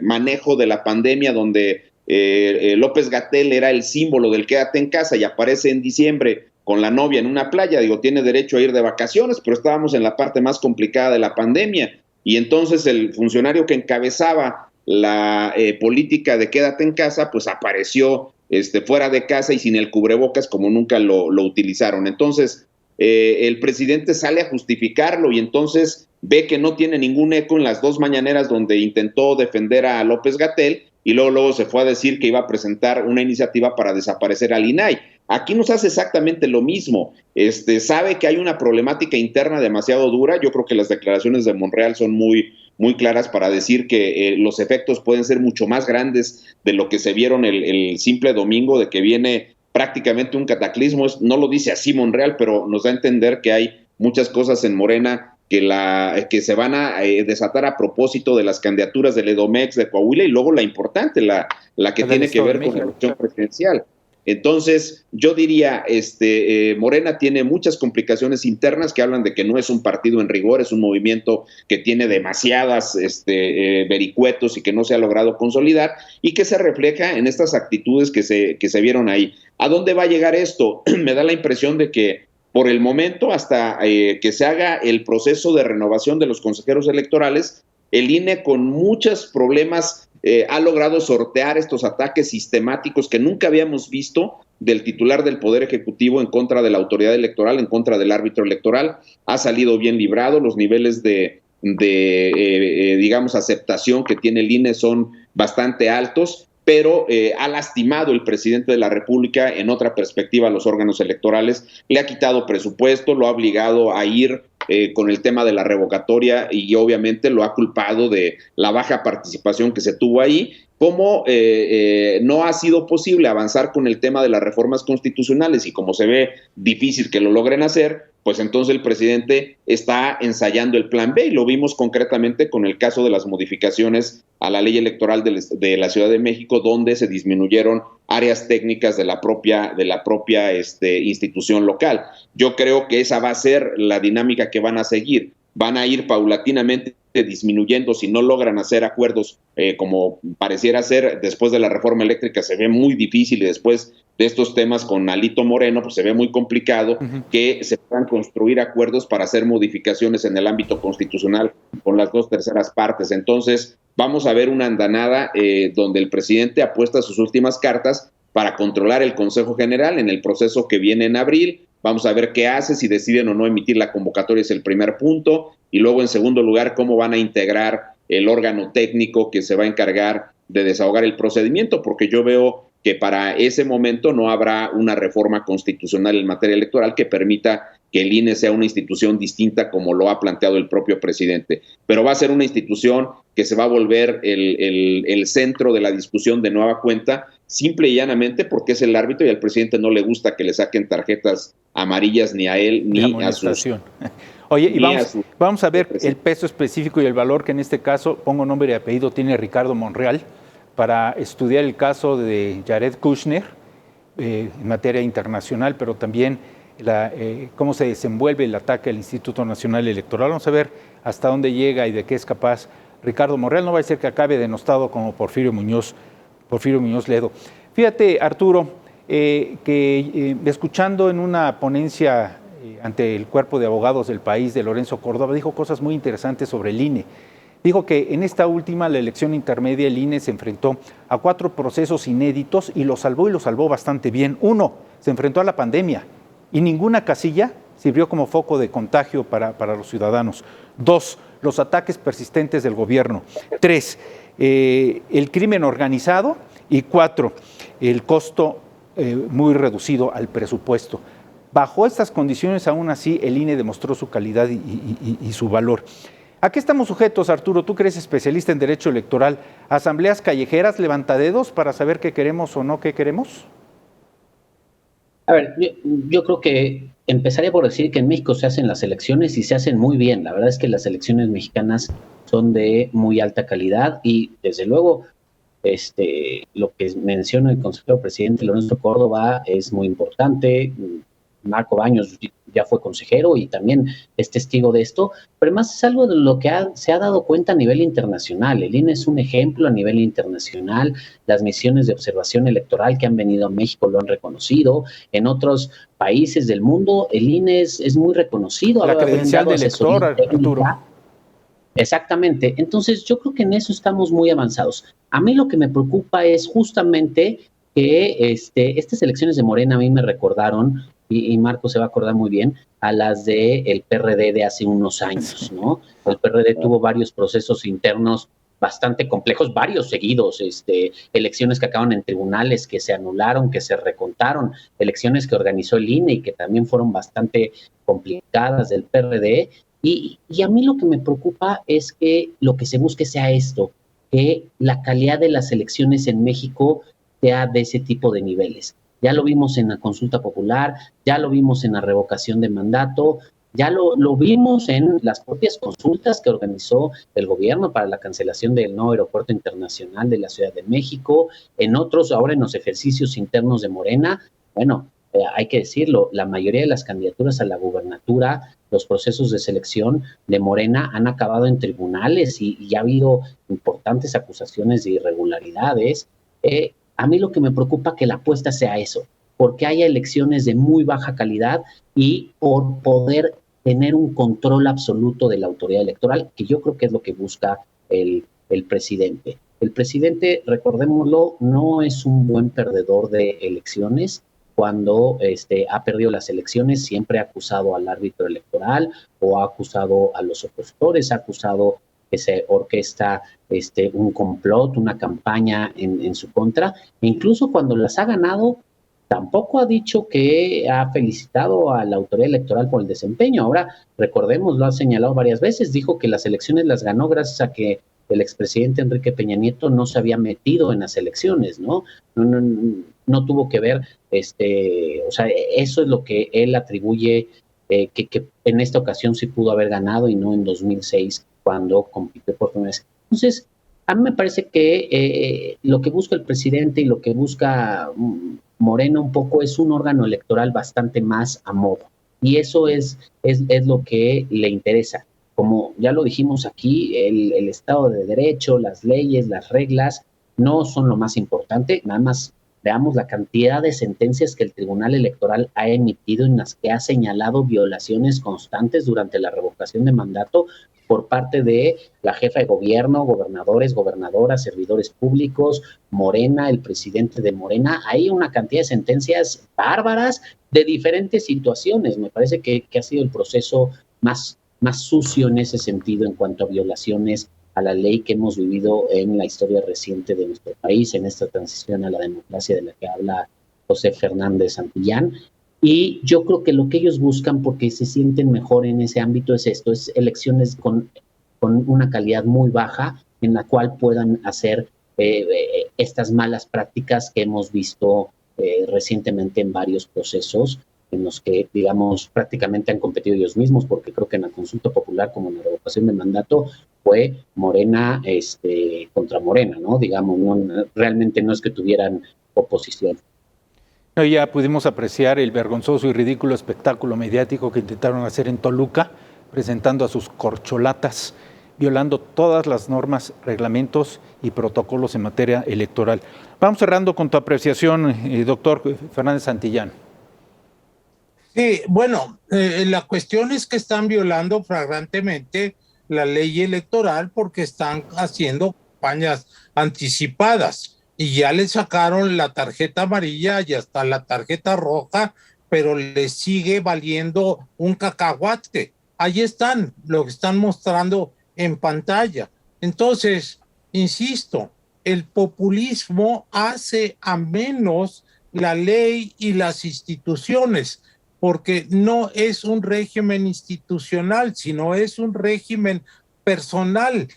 manejo de la pandemia, donde López-Gatell era el símbolo del quédate en casa y aparece en diciembre con la novia en una playa. Digo, tiene derecho a ir de vacaciones, pero estábamos en la parte más complicada de la pandemia, y entonces el funcionario que encabezaba la política de quédate en casa, pues apareció fuera de casa y sin el cubrebocas, como nunca lo utilizaron. Entonces el presidente sale a justificarlo, y entonces ve que no tiene ningún eco en las dos mañaneras donde intentó defender a López-Gatell, y luego se fue a decir que iba a presentar una iniciativa para desaparecer al INAI. Aquí nos hace exactamente lo mismo. Sabe que hay una problemática interna demasiado dura. Yo creo que las declaraciones de Monreal son muy claras para decir que los efectos pueden ser mucho más grandes de lo que se vieron el simple domingo, de que viene prácticamente un cataclismo. No lo dice así Monreal, pero nos da a entender que hay muchas cosas en Morena que se van a desatar a propósito de las candidaturas del EDOMEX de Coahuila, y luego la importante, la que tiene que ver con la elección presidencial. Entonces, yo diría, Morena tiene muchas complicaciones internas que hablan de que no es un partido en rigor, es un movimiento que tiene demasiadas vericuetos y que no se ha logrado consolidar, y que se refleja en estas actitudes que se vieron ahí. ¿A dónde va a llegar esto? Me da la impresión de que por el momento, hasta que se haga el proceso de renovación de los consejeros electorales, el INE con muchos problemas ha logrado sortear estos ataques sistemáticos que nunca habíamos visto del titular del Poder Ejecutivo en contra de la autoridad electoral, en contra del árbitro electoral. Ha salido bien librado, los niveles de digamos, aceptación que tiene el INE son bastante altos, pero ha lastimado el presidente de la República en otra perspectiva a los órganos electorales, le ha quitado presupuesto, lo ha obligado a ir con el tema de la revocatoria y obviamente lo ha culpado de la baja participación que se tuvo ahí. Como no ha sido posible avanzar con el tema de las reformas constitucionales y como se ve difícil que lo logren hacer, pues entonces el presidente está ensayando el plan B, y lo vimos concretamente con el caso de las modificaciones a la ley electoral de la Ciudad de México, donde se disminuyeron áreas técnicas de la propia institución local. Yo creo que esa va a ser la dinámica que van a seguir. Van a ir paulatinamente disminuyendo si no logran hacer acuerdos como pareciera ser después de la reforma eléctrica. Se ve muy difícil, y después de estos temas con Alito Moreno, pues se ve muy complicado que se puedan construir acuerdos para hacer modificaciones en el ámbito constitucional con las 2/3 partes. Entonces vamos a ver una andanada donde el presidente apuesta sus últimas cartas para controlar el Consejo General en el proceso que viene en abril. Vamos a ver qué hace, si deciden o no emitir la convocatoria, es el primer punto, y luego en segundo lugar cómo van a integrar el órgano técnico que se va a encargar de desahogar el procedimiento, porque yo veo que para ese momento no habrá una reforma constitucional en materia electoral que permita que el INE sea una institución distinta como lo ha planteado el propio presidente, pero va a ser una institución que se va a volver el centro de la discusión de nueva cuenta, simple y llanamente porque es el árbitro y al presidente no le gusta que le saquen tarjetas amarillas ni a él ni a sus... Oye, y vamos a ver el peso específico y el valor que en este caso, pongo nombre y apellido, tiene Ricardo Monreal para estudiar el caso de Jared Kushner en materia internacional, pero también cómo se desenvuelve el ataque al Instituto Nacional Electoral. Vamos a ver hasta dónde llega y de qué es capaz Ricardo Monreal. No va a ser que acabe denostado como Porfirio Muñoz Ledo. Fíjate, Arturo, que escuchando en una ponencia ante el cuerpo de abogados del país de Lorenzo Córdoba, dijo cosas muy interesantes sobre el INE. Dijo que en esta última, la elección intermedia, el INE se enfrentó a 4 procesos inéditos y lo salvó bastante bien. 1, se enfrentó a la pandemia y ninguna casilla sirvió como foco de contagio para los ciudadanos. 2, los ataques persistentes del gobierno. 3, el crimen organizado. Y 4, el costo muy reducido al presupuesto. Bajo estas condiciones, aún así, el INE demostró su calidad y su valor. ¿A qué estamos sujetos, Arturo? Tú que eres especialista en derecho electoral. ¿Asambleas callejeras, levantadedos para saber qué queremos o no qué queremos? A ver, yo creo que empezaría por decir que en México se hacen las elecciones y se hacen muy bien. La verdad es que las elecciones mexicanas son de muy alta calidad y, desde luego, lo que menciona el consejero presidente Lorenzo Córdoba es muy importante. Marco Baños ya fue consejero y también es testigo de esto, pero además es algo de lo que se ha dado cuenta a nivel internacional. El INE es un ejemplo a nivel internacional. Las misiones de observación electoral que han venido a México lo han reconocido. En otros países del mundo el INE es muy reconocido. La credencial del elector, Arturo. Exactamente. Entonces yo creo que en eso estamos muy avanzados. A mí lo que me preocupa es justamente que estas elecciones de Morena a mí me recordaron, y Marco se va a acordar muy bien, a las del PRD de hace unos años, ¿no? El PRD tuvo varios procesos internos bastante complejos, varios seguidos, elecciones que acaban en tribunales, que se anularon, que se recontaron, elecciones que organizó el INE y que también fueron bastante complicadas del PRD, y a mí lo que me preocupa es que lo que se busque sea esto, que la calidad de las elecciones en México sea de ese tipo de niveles. Ya lo vimos en la consulta popular, ya lo vimos en la revocación de mandato, Ya lo vimos en las propias consultas que organizó el gobierno para la cancelación del nuevo aeropuerto internacional de la Ciudad de México, en otros, ahora en los ejercicios internos de Morena. Bueno, hay que decirlo, la mayoría de las candidaturas a la gubernatura, los procesos de selección de Morena han acabado en tribunales y ha habido importantes acusaciones de irregularidades. A mí lo que me preocupa es que la apuesta sea eso, porque haya elecciones de muy baja calidad y por poder tener un control absoluto de la autoridad electoral, que yo creo que es lo que busca el presidente. El presidente, recordémoslo, no es un buen perdedor de elecciones. Cuando ha perdido las elecciones, siempre ha acusado al árbitro electoral o ha acusado a los opositores, ha acusado que se orquesta un complot, una campaña en su contra, e incluso cuando las ha ganado, tampoco ha dicho que ha felicitado a la autoridad electoral por el desempeño. Ahora, recordemos, lo ha señalado varias veces, dijo que las elecciones las ganó gracias a que el expresidente Enrique Peña Nieto no se había metido en las elecciones, ¿no? No tuvo que ver, o sea, eso es lo que él atribuye, que en esta ocasión sí pudo haber ganado y no en 2006 cuando compitió por primera vez. Entonces, a mí me parece que lo que busca el presidente y lo que busca Morena un poco es un órgano electoral bastante más a modo. Y eso es lo que le interesa. Como ya lo dijimos aquí, el Estado de Derecho, las leyes, las reglas, no son lo más importante. Nada más veamos la cantidad de sentencias que el Tribunal Electoral ha emitido en las que ha señalado violaciones constantes durante la revocación de mandato por parte de la jefa de gobierno, gobernadores, gobernadoras, servidores públicos, Morena, el presidente de Morena. Hay una cantidad de sentencias bárbaras de diferentes situaciones. Me parece que ha sido el proceso más sucio en ese sentido en cuanto a violaciones a la ley que hemos vivido en la historia reciente de nuestro país, en esta transición a la democracia de la que habla José Fernández Santillán. Y yo creo que lo que ellos buscan, porque se sienten mejor en ese ámbito, es esto, es elecciones con una calidad muy baja en la cual puedan hacer estas malas prácticas que hemos visto recientemente en varios procesos en los que, digamos, prácticamente han competido ellos mismos, porque creo que en la consulta popular, como en la revocación de mandato, fue Morena contra Morena, ¿no? Digamos, realmente no es que tuvieran oposición. Ya pudimos apreciar el vergonzoso y ridículo espectáculo mediático que intentaron hacer en Toluca, presentando a sus corcholatas, violando todas las normas, reglamentos y protocolos en materia electoral. Vamos cerrando con tu apreciación, doctor Fernández Santillán. Sí, bueno, la cuestión es que están violando flagrantemente la ley electoral porque están haciendo campañas anticipadas y ya le sacaron la tarjeta amarilla y hasta la tarjeta roja, pero les sigue valiendo un cacahuate. Ahí están, lo que están mostrando en pantalla. Entonces, insisto, el populismo hace a menos la ley y las instituciones, porque no es un régimen institucional, sino es un régimen personal.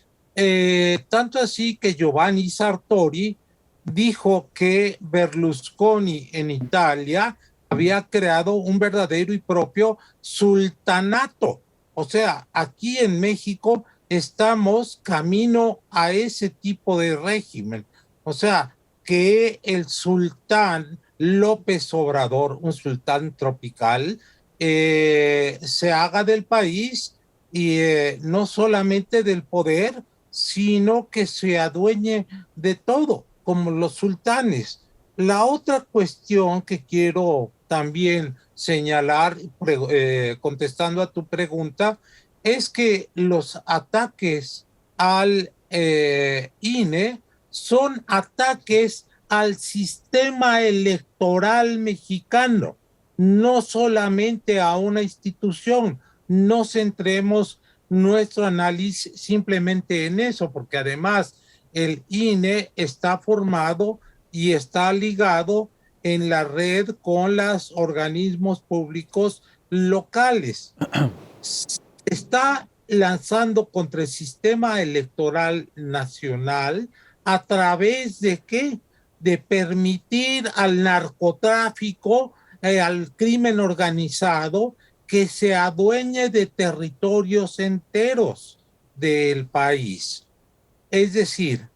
Tanto así que Giovanni Sartori dijo que Berlusconi en Italia había creado un verdadero y propio sultanato. O sea, aquí en México estamos camino a ese tipo de régimen. O sea, que el sultán López Obrador, un sultán tropical, se haga del país y no solamente del poder, sino que se adueñe de todo, como los sultanes. La otra cuestión que quiero también señalar, contestando a tu pregunta, es que los ataques al INE son ataques al sistema electoral mexicano, no solamente a una institución. No centremos nuestro análisis simplemente en eso, porque además el INE está formado y está ligado en la red con los organismos públicos locales. Está lanzando contra el sistema electoral nacional a través de ¿qué? De permitir al narcotráfico, al crimen organizado, que se adueñe de territorios enteros del país. Es decir,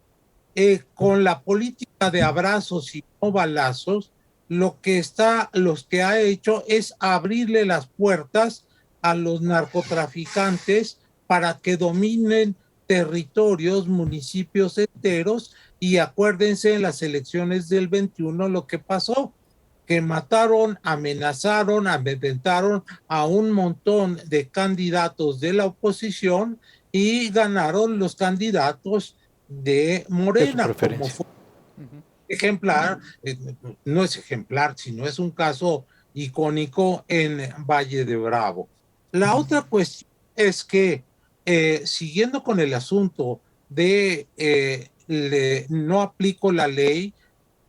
con la política de abrazos y no balazos, los que ha hecho es abrirle las puertas a los narcotraficantes para que dominen territorios, municipios enteros. Y acuérdense en las elecciones del 21 lo que pasó, que mataron, amenazaron, amedrentaron a un montón de candidatos de la oposición y ganaron los candidatos de Morena, como fue ejemplar, no es ejemplar, sino es un caso icónico en Valle de Bravo. La otra cuestión es que, siguiendo con el asunto de no aplico la ley,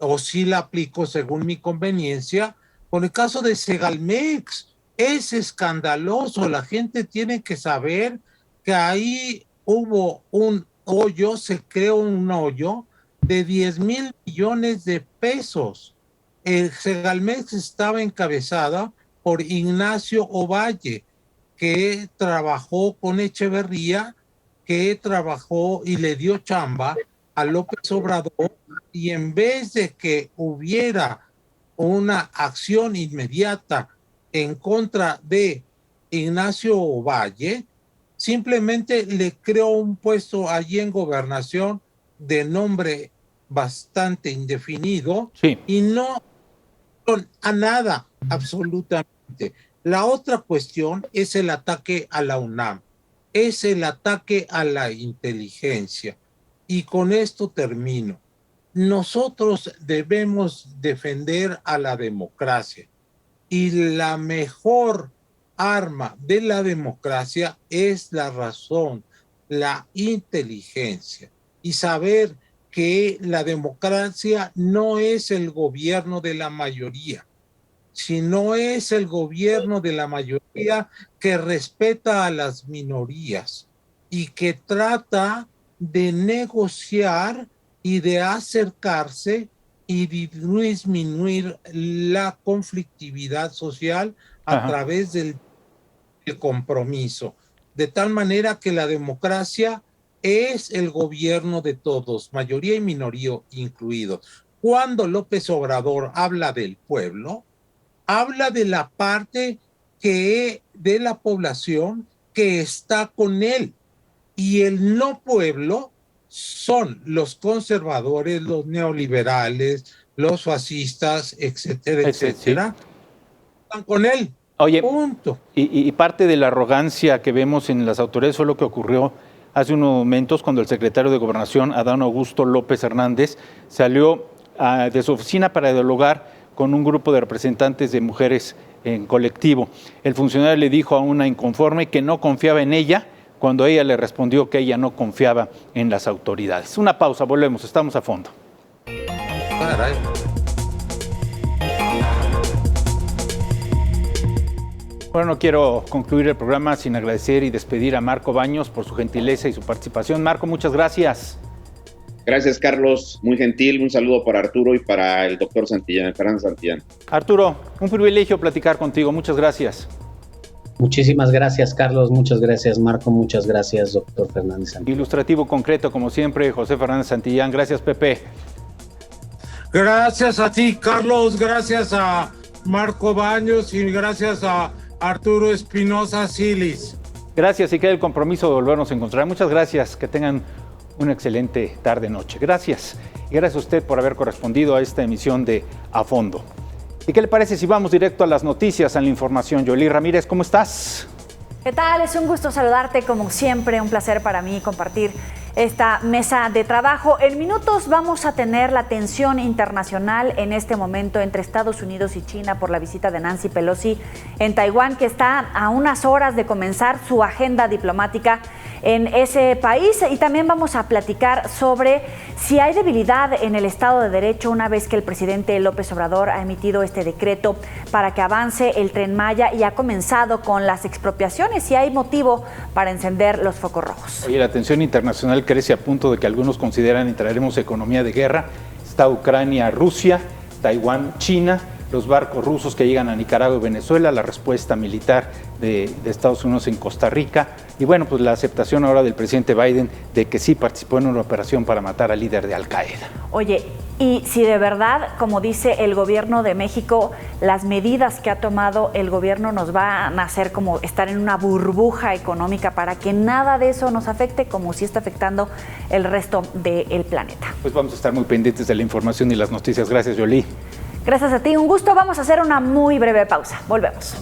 o sí la aplico según mi conveniencia, con el caso de Segalmex, es escandaloso, la gente tiene que saber que ahí hubo un hoyo, se creó un hoyo de 10,000 millones de pesos. El Segalmex estaba encabezada por Ignacio Ovalle, que trabajó con Echeverría, que trabajó y le dio chamba a López Obrador, y en vez de que hubiera una acción inmediata en contra de Ignacio Ovalle, simplemente le creó un puesto allí en Gobernación de nombre bastante indefinido, sí, y no a nada, absolutamente. La otra cuestión es el ataque a la UNAM, es el ataque a la inteligencia. Y con esto termino. Nosotros debemos defender a la democracia, y la mejor arma de la democracia es la razón, la inteligencia, y saber que la democracia no es el gobierno de la mayoría, sino es el gobierno de la mayoría que respeta a las minorías y que trata de negociar y de acercarse y disminuir la conflictividad social a través del compromiso, de tal manera que la democracia es el gobierno de todos, mayoría y minoría incluidos. Cuando López Obrador habla del pueblo, habla de la parte de la población que está con él, y el no pueblo son los conservadores, los neoliberales, los fascistas, etcétera, etcétera. Están con él. Oye, punto. Y parte de la arrogancia que vemos en las autoridades fue lo que ocurrió hace unos momentos cuando el secretario de Gobernación, Adán Augusto López Hernández, salió de su oficina para dialogar con un grupo de representantes de mujeres en colectivo. El funcionario le dijo a una inconforme que no confiaba en ella, cuando ella le respondió que ella no confiaba en las autoridades. Una pausa, volvemos, estamos a fondo. Caray. Bueno, no quiero concluir el programa sin agradecer y despedir a Marco Baños por su gentileza y su participación. Marco, muchas gracias. Gracias, Carlos. Muy gentil. Un saludo para Arturo y para el doctor Santillán, Fernández Santillán. Arturo, un privilegio platicar contigo. Muchas gracias. Muchísimas gracias, Carlos. Muchas gracias, Marco. Muchas gracias, doctor Fernández Santillán. Ilustrativo concreto, como siempre, José Fernández Santillán. Gracias, Pepe. Gracias a ti, Carlos. Gracias a Marco Baños y gracias a Arturo Espinosa Silis. Gracias, y queda el compromiso de volvernos a encontrar. Muchas gracias. Que tengan una excelente tarde-noche. Gracias. Y gracias a usted por haber correspondido a esta emisión de A Fondo. ¿Y qué le parece si vamos directo a las noticias, a la información? Yoli Ramírez, ¿cómo estás? ¿Qué tal? Es un gusto saludarte, como siempre, un placer para mí compartir esta mesa de trabajo. En minutos vamos a tener la tensión internacional en este momento entre Estados Unidos y China por la visita de Nancy Pelosi en Taiwán, que está a unas horas de comenzar su agenda diplomática en ese país. Y también vamos a platicar sobre si hay debilidad en el Estado de Derecho una vez que el presidente López Obrador ha emitido este decreto para que avance el Tren Maya y ha comenzado con las expropiaciones, si hay motivo para encender los focos rojos. Oye, la tensión internacional crece a punto de que algunos consideran entraremos economía de guerra. Está Ucrania, Rusia, Taiwán, China los barcos rusos que llegan a Nicaragua y Venezuela, la respuesta militar de Estados Unidos en Costa Rica y bueno, pues la aceptación ahora del presidente Biden de que sí participó en una operación para matar al líder de Al-Qaeda. Oye, y si de verdad, como dice el gobierno de México, las medidas que ha tomado el gobierno nos van a hacer como estar en una burbuja económica para que nada de eso nos afecte como si está afectando el resto del planeta. Pues vamos a estar muy pendientes de la información y las noticias. Gracias, Yoli. Gracias a ti, un gusto. Vamos a hacer una muy breve pausa. Volvemos.